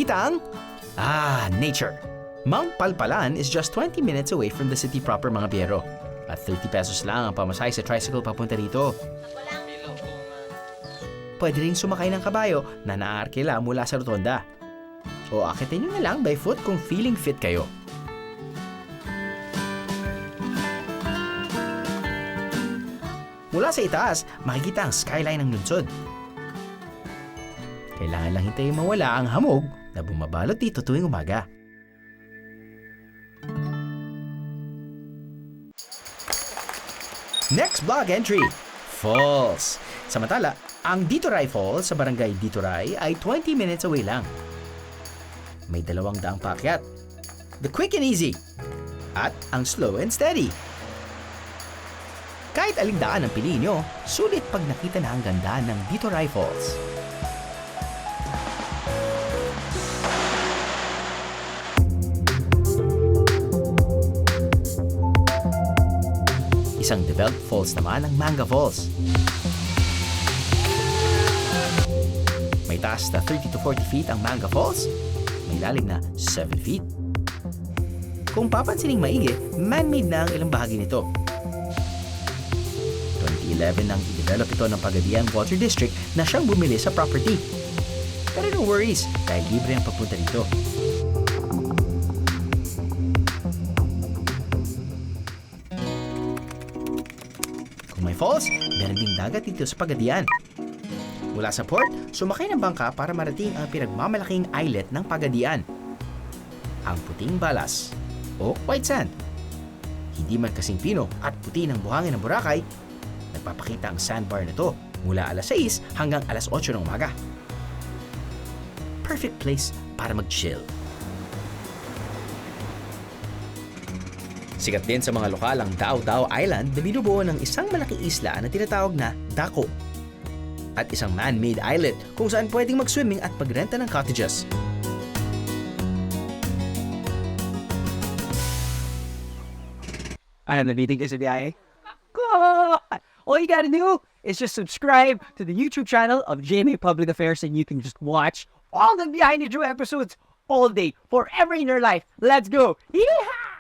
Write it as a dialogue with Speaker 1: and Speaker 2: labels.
Speaker 1: makikita ang... nature. Mount Palpalan is just 20 minutes away from the city proper, mga biyero. At 30 pesos lang ang pamasahe sa tricycle papunta rito. Pwede rin sumakay ng kabayo na naaarkila mula sa rotonda. O akitin nyo na lang by foot kung feeling fit kayo. Mula sa itaas, makikita ang skyline ng lungsod. Kailangan lang hintayin mawala ang hamog na bumabalot dito tuwing umaga. Next vlog entry, Falls. Samantala, ang Ditoray Falls sa barangay Ditoray ay 20 minutes away lang. May 200 paakyat. The quick and easy. At ang slow and steady. Kahit aling daan ang piliin nyo, sulit pag nakita na ang ganda ng Ditoray Falls. Isang developed falls naman ang Manga Falls. May taas na 30 to 40 feet ang Manga Falls, may lalim na 7 feet. Kung papansinin maigi, man-made na ang ilang bahagi nito. 2011 nang i-develop ito ng Pagadian Water District na siyang bumili sa property. Pero no worries, dahil libre ang papunta dito. Kung may falls, meron ding dagat dito sa Pagadian. Mula sa port, sumakay ng bangka para marating ang pinagmamalaking islet ng Pagadian. Ang puting balas o white sand. Hindi man kasing pino at puti ng buhangin ng Boracay, nagpapakita ang sandbar na to mula alas 6 hanggang alas 8 ng umaga. Perfect place para mag-chill. Sikat din sa mga lokal ang Dao Dao Island na binubuo ng isang malaking isla na tinatawag na Daco. At isang man-made islet kung saan pwedeng mag-swimming at pagrenta ng cottages.
Speaker 2: I am the meeting is a biyahe. God! All you gotta do is just subscribe to the YouTube channel of GMA Public Affairs and you can just watch all the Behind the Drew episodes all day, forever in your life. Let's go! Yeehaw!